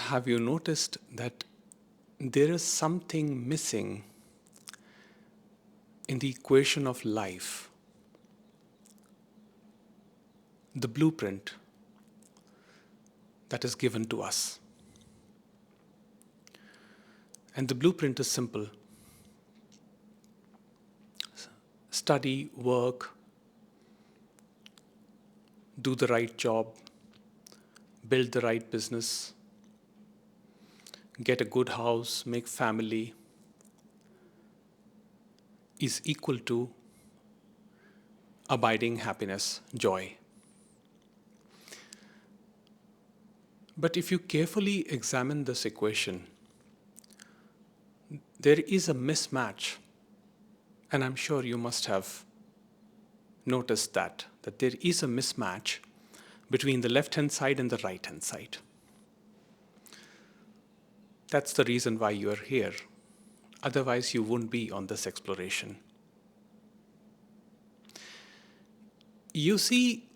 Have you noticed that there is something missing in the equation of life? The blueprint that is given to us. And the blueprint is simple. Study, work, do the right job, build the right business, get a good house, make family, is equal to abiding happiness, joy. But if you carefully examine this equation, there is a mismatch, and I'm sure you must have noticed that there is a mismatch between the left-hand side and the right-hand side. That's the reason why you are here. Otherwise, you wouldn't be on this exploration. You see,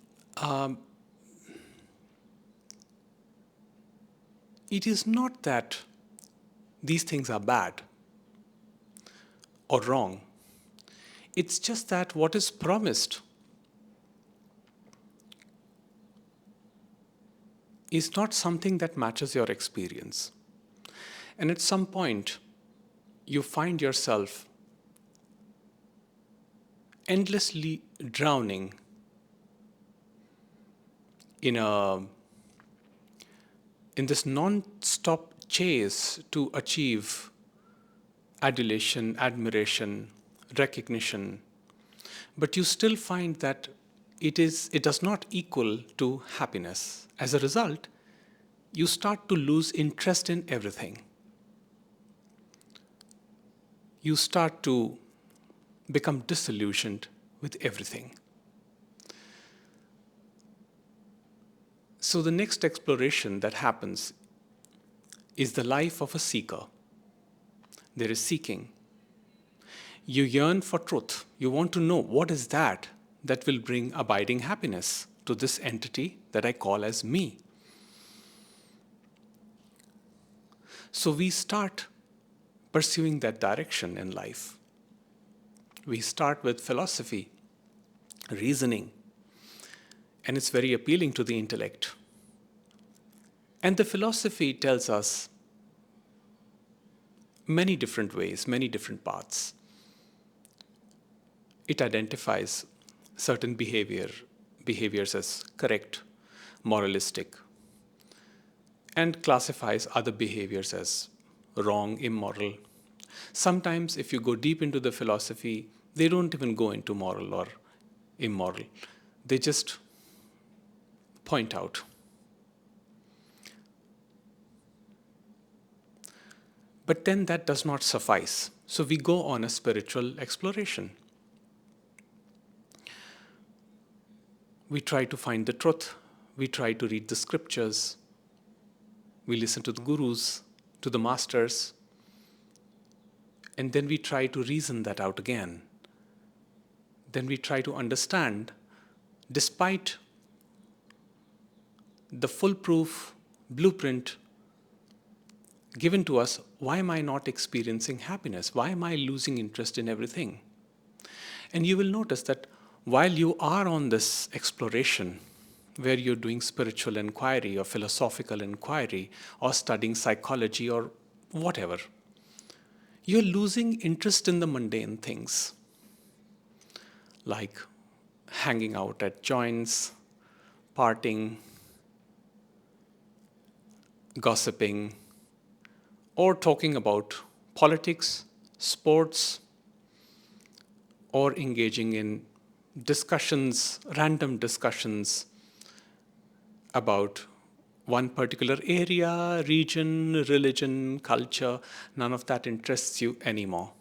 it is not that these things are bad or wrong. It's just that what is promised is not something that matches your experience. And at some point, you find yourself endlessly drowning in this non-stop chase to achieve adulation, admiration, recognition, but you still find that it does not equal to happiness. As a result, you start to lose interest in everything. You start to become disillusioned with everything. So the next exploration that happens is the life of a seeker. There is seeking. You yearn for truth. You want to know what is that will bring abiding happiness to this entity that I call as me. So we start pursuing that direction in life. We start with philosophy, reasoning, and it's very appealing to the intellect. And the philosophy tells us many different ways, many different paths. It identifies certain behaviors as correct, moralistic, and classifies other behaviors as wrong, immoral. Sometimes, if you go deep into the philosophy, they don't even go into moral or immoral. They just point out. But then that does not suffice. So we go on a spiritual exploration. We try to find the truth. We try to read the scriptures. We listen to the gurus, to the masters. And then we try to reason that out again. Then we try to understand, despite the foolproof blueprint given to us, why am I not experiencing happiness? Why am I losing interest in everything? And you will notice that while you are on this exploration, where you're doing spiritual inquiry or philosophical inquiry or studying psychology or whatever, you're losing interest in the mundane things, like hanging out at joints, partying, gossiping, or talking about politics, sports, or engaging in discussions, random discussions about one particular area, region, religion, culture. None of that interests you anymore.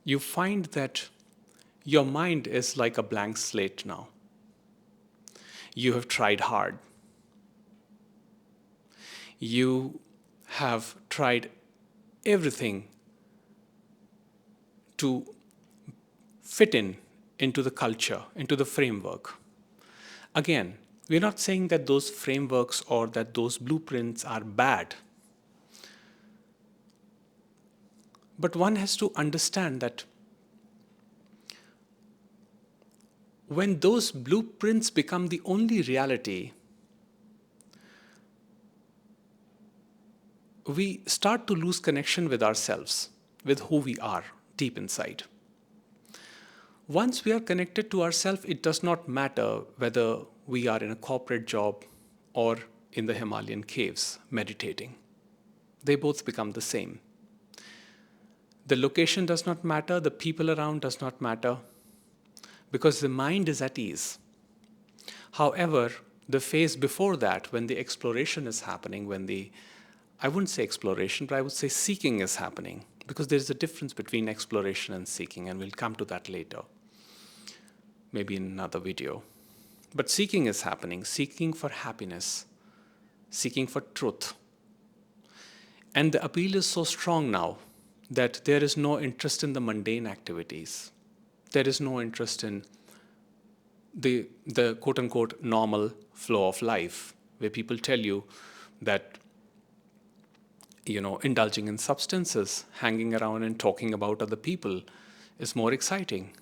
You find that your mind is like a blank slate now. You have tried hard. You have tried everything to fit into the culture, into the framework. Again, We're not saying that those frameworks or that those blueprints are bad. But one has to understand that when those blueprints become the only reality, we start to lose connection with ourselves, with who we are deep inside. Once we are connected to ourselves, it does not matter whether we are in a corporate job or in the Himalayan caves meditating. They both become the same. The location does not matter, the people around does not matter, because the mind is at ease. However, the phase before that, when the exploration is happening, I wouldn't say exploration, but I would say seeking is happening, because there's a difference between exploration and seeking, and we'll come to that later, maybe in another video. But seeking is happening, seeking for happiness, seeking for truth. And the appeal is so strong now that there is no interest in the mundane activities. There is no interest in the quote-unquote normal flow of life, where people tell you that indulging in substances, hanging around and talking about other people is more exciting.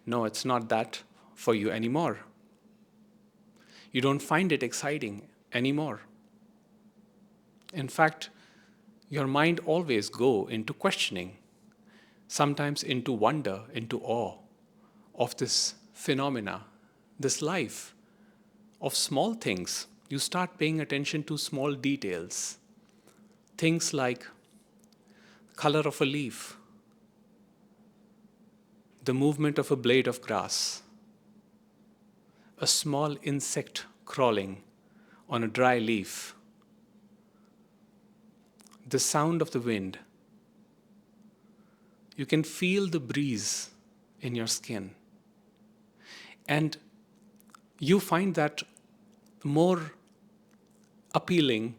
No, it's not that for you anymore. You don't find it exciting anymore. In fact, your mind always go into questioning, sometimes into wonder, into awe of this phenomena, this life, of small things. You start paying attention to small details. Things like color of a leaf, the movement of a blade of grass, a small insect crawling on a dry leaf, the sound of the wind. You can feel the breeze in your skin. And you find that more appealing,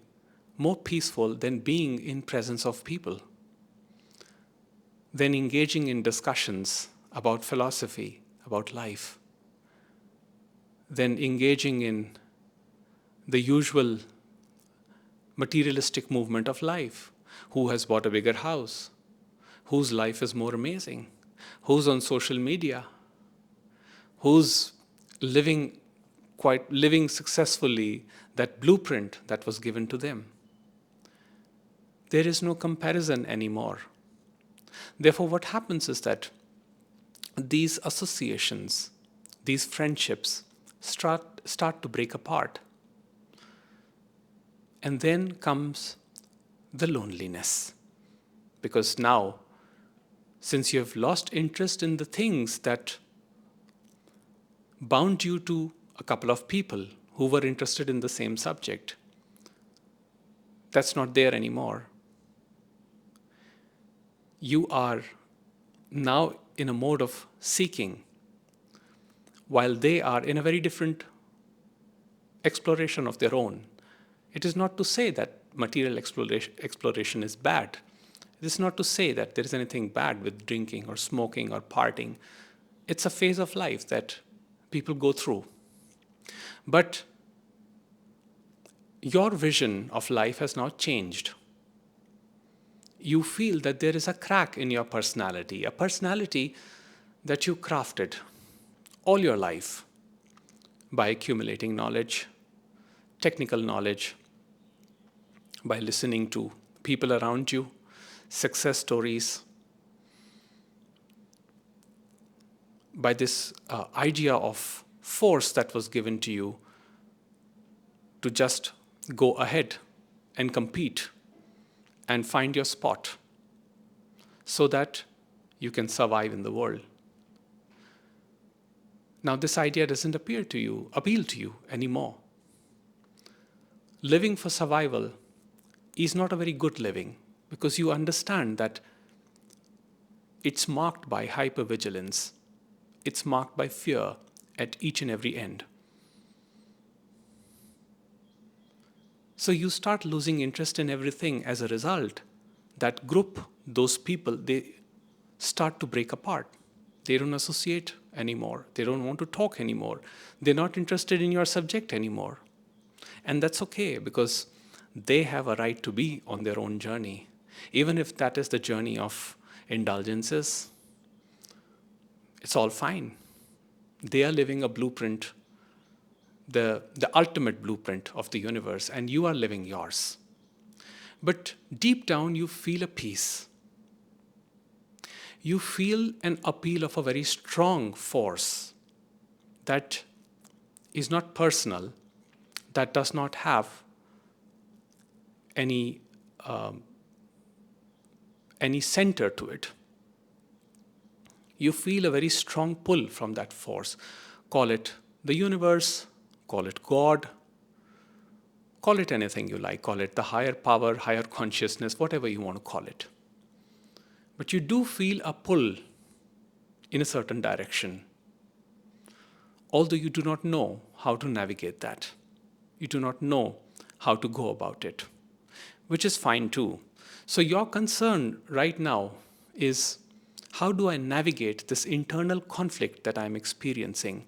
more peaceful than being in presence of people, than engaging in discussions about philosophy, about life, than engaging in the usual materialistic movement of life. Who has bought a bigger house? Whose life is more amazing? Who's on social media? Who's living successfully that blueprint that was given to them? There is no comparison anymore. Therefore, what happens is that these associations, these friendships start to break apart. And then comes the loneliness. Because now, since you have lost interest in the things that bound you to a couple of people who were interested in the same subject, that's not there anymore. You are now in a mode of seeking, while they are in a very different exploration of their own. It is not to say that material exploration is bad. It is not to say that there is anything bad with drinking or smoking or partying. It's a phase of life that people go through. But your vision of life has now changed. You feel that there is a crack in your personality, a personality that you crafted all your life by accumulating knowledge, technical knowledge, by listening to people around you, success stories, by this idea of force that was given to you to just go ahead and compete and find your spot so that you can survive in the world. Now, this idea doesn't appeal to you anymore. Living for survival is not a very good living, because you understand that it's marked by hypervigilance. It's marked by fear at each and every end. So you start losing interest in everything. As a result, that group, those people, they start to break apart. They don't associate anymore. They don't want to talk anymore. They're not interested in your subject anymore. And that's okay, because they have a right to be on their own journey. Even if that is the journey of indulgences, it's all fine. They are living a blueprint, the ultimate blueprint of the universe, and you are living yours. But deep down, you feel a peace. You feel an appeal of a very strong force that is not personal, that does not have any center to it. You feel a very strong pull from that force. Call it the universe, call it God, call it anything you like, call it the higher power, higher consciousness, whatever you want to call it. But you do feel a pull in a certain direction, although you do not know how to navigate that. You do not know how to go about it, which is fine too. So your concern right now is, how do I navigate this internal conflict that I'm experiencing,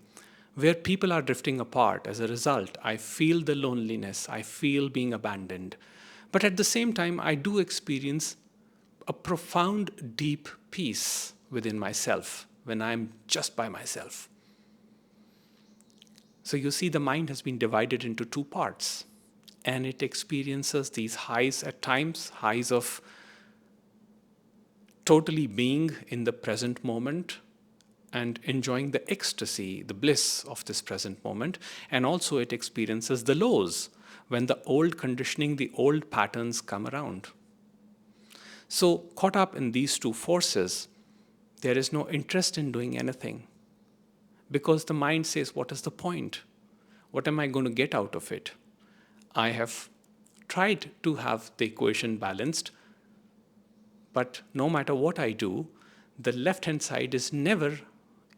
where people are drifting apart? As a result, I feel the loneliness, I feel being abandoned. But at the same time, I do experience a profound, deep peace within myself when I'm just by myself. So you see, the mind has been divided into two parts, and it experiences these highs at times, highs of totally being in the present moment and enjoying the ecstasy, the bliss of this present moment. And also it experiences the lows, when the old conditioning, the old patterns come around. So caught up in these two forces, there is no interest in doing anything, because the mind says, what is the point? What am I going to get out of it? I have tried to have the equation balanced, but no matter what I do, the left-hand side is never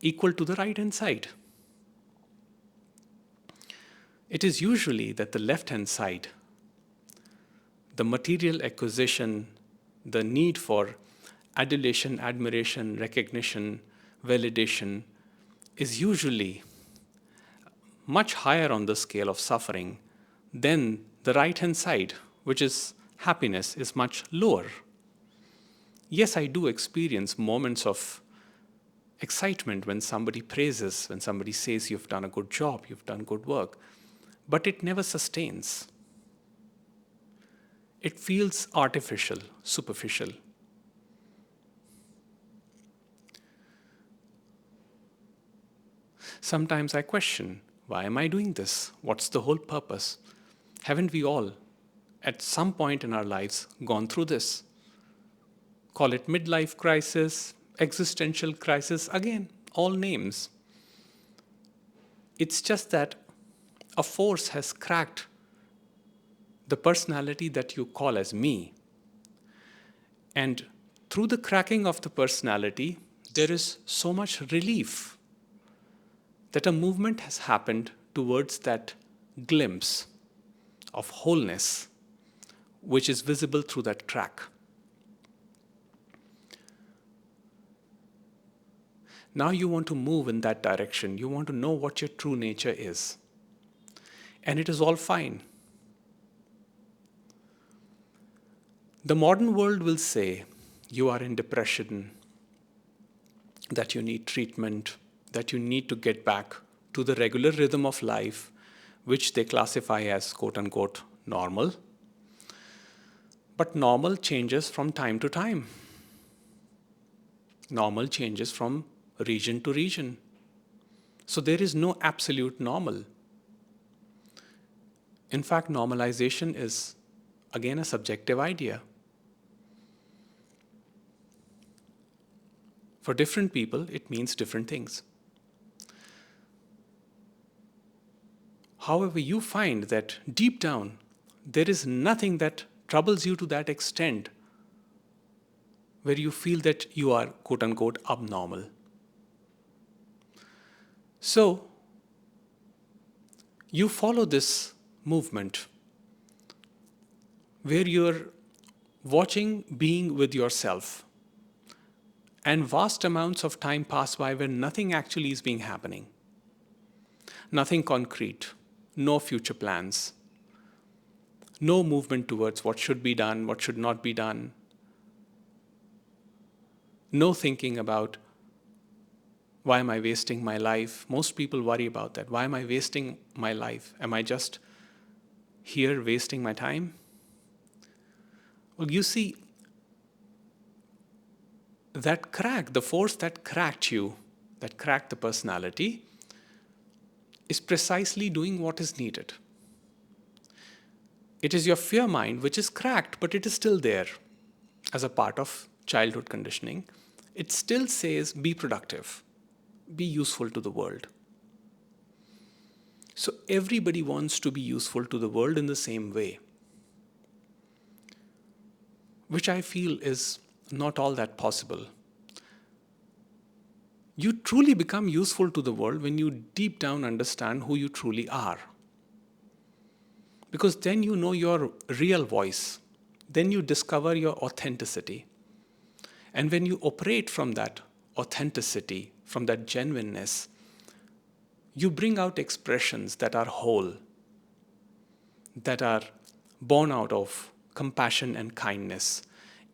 equal to the right-hand side. It is usually that the left-hand side, the material acquisition, the need for adulation, admiration, recognition, validation, is usually much higher on the scale of suffering than the right-hand side, which is happiness, is much lower. Yes, I do experience moments of excitement when somebody praises, when somebody says you've done a good job, you've done good work, but it never sustains. It feels artificial, superficial. Sometimes I question, why am I doing this? What's the whole purpose? Haven't we all, at some point in our lives, gone through this? Call it midlife crisis, existential crisis, again, all names. It's just that a force has cracked the personality that you call as me. And through the cracking of the personality, there is so much relief that a movement has happened towards that glimpse of wholeness, which is visible through that crack. Now you want to move in that direction. You want to know what your true nature is. And it is all fine. The modern world will say you are in depression, that you need treatment, that you need to get back to the regular rhythm of life, which they classify as quote-unquote normal. But normal changes from time to time. Normal changes from region to region. So there is no absolute normal. In fact, normalization is, again, a subjective idea. For different people, it means different things. However, you find that deep down, there is nothing that troubles you to that extent where you feel that you are, quote-unquote, abnormal. So, you follow this movement where you're watching being with yourself. And vast amounts of time pass by where nothing actually is being happening. Nothing concrete, no future plans, no movement towards what should be done, what should not be done, no thinking about why am I wasting my life. Most people worry about that. Why am I wasting my life? Am I just here wasting my time? Well, you see, that crack, the force that cracked you, that cracked the personality, is precisely doing what is needed. It is your fear mind which is cracked, but it is still there as a part of childhood conditioning. It still says, be productive, be useful to the world. So everybody wants to be useful to the world in the same way, which I feel is not all that possible. You truly become useful to the world when you deep down understand who you truly are. Because then you know your real voice. Then you discover your authenticity. And when you operate from that authenticity, from that genuineness, you bring out expressions that are whole, that are born out of compassion and kindness,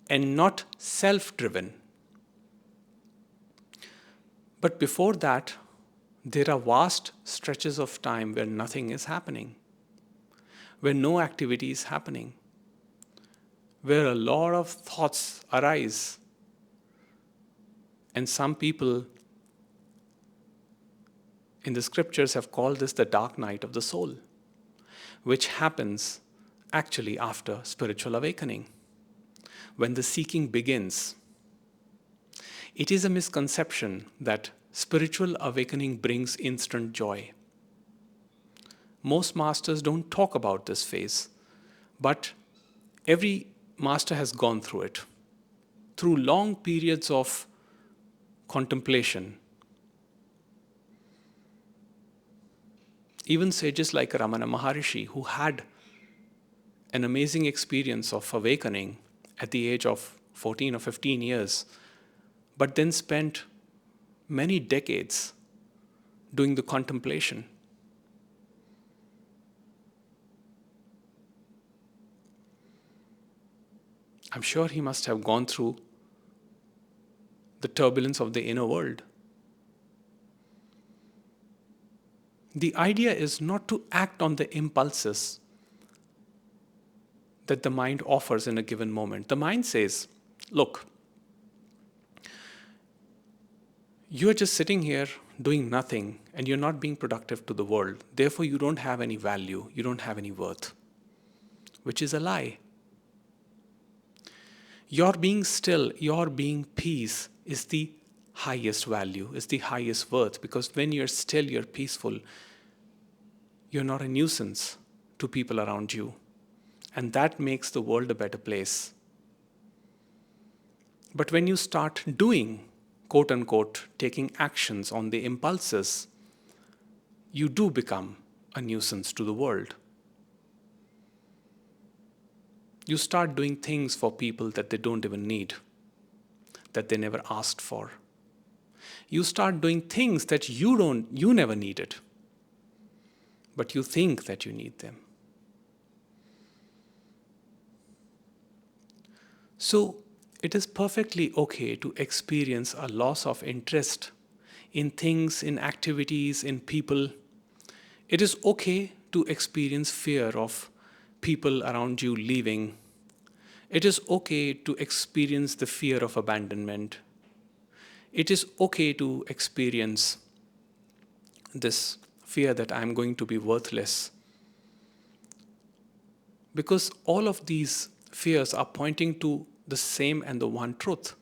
and not self-driven. But before that, there are vast stretches of time where nothing is happening, where no activity is happening, where a lot of thoughts arise. And some people in the scriptures have called this the dark night of the soul, which happens actually after spiritual awakening, when the seeking begins. It is a misconception that spiritual awakening brings instant joy. Most masters don't talk about this phase, but every master has gone through it, through long periods of contemplation. Even sages like Ramana Maharishi, who had an amazing experience of awakening at the age of 14 or 15 years, but then spent many decades doing the contemplation. I'm sure he must have gone through the turbulence of the inner world. The idea is not to act on the impulses that the mind offers in a given moment. The mind says, look, you're just sitting here doing nothing and you're not being productive to the world. Therefore, you don't have any value, you don't have any worth, which is a lie. Your being still, your being peace is the highest value, is the highest worth, because when you're still, you're peaceful, you're not a nuisance to people around you. And that makes the world a better place. But when you start doing, quote unquote, taking actions on the impulses, you do become a nuisance to the world. You start doing things for people that they don't even need, that they never asked for. You start doing things that you never needed, but you think that you need them. So it is perfectly okay to experience a loss of interest in things, in activities, in people. It is okay to experience fear of people around you leaving. It is okay to experience the fear of abandonment. It is okay to experience this fear that I'm going to be worthless. Because all of these fears are pointing to the same and the one truth,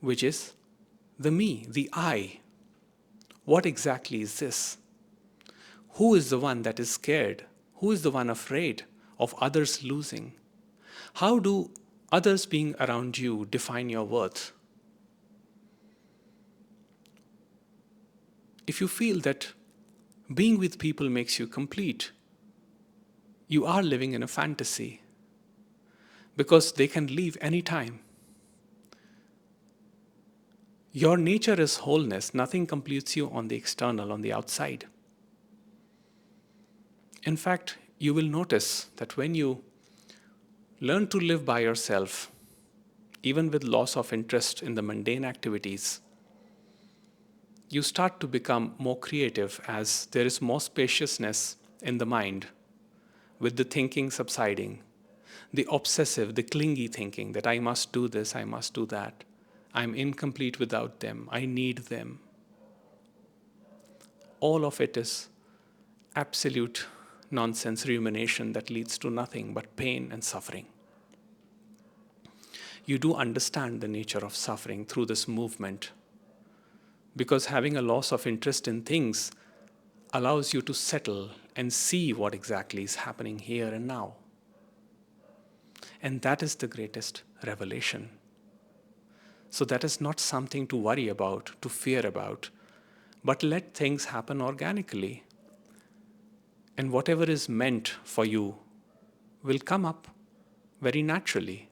which is the me, the I. What exactly is this? Who is the one that is scared? Who is the one afraid of others losing? How do others being around you define your worth? If you feel that being with people makes you complete, you are living in a fantasy, because they can leave anytime. Your nature is wholeness. Nothing completes you on the external, on the outside. In fact, you will notice that when you learn to live by yourself, even with loss of interest in the mundane activities, you start to become more creative as there is more spaciousness in the mind, with the thinking subsiding, the obsessive, the clingy thinking that I must do this, I must do that, I'm incomplete without them, I need them. All of it is absolute nonsense rumination that leads to nothing but pain and suffering. You do understand the nature of suffering through this movement, because having a loss of interest in things allows you to settle and see what exactly is happening here and now. And that is the greatest revelation. So that is not something to worry about, to fear about, but let things happen organically. And whatever is meant for you will come up very naturally.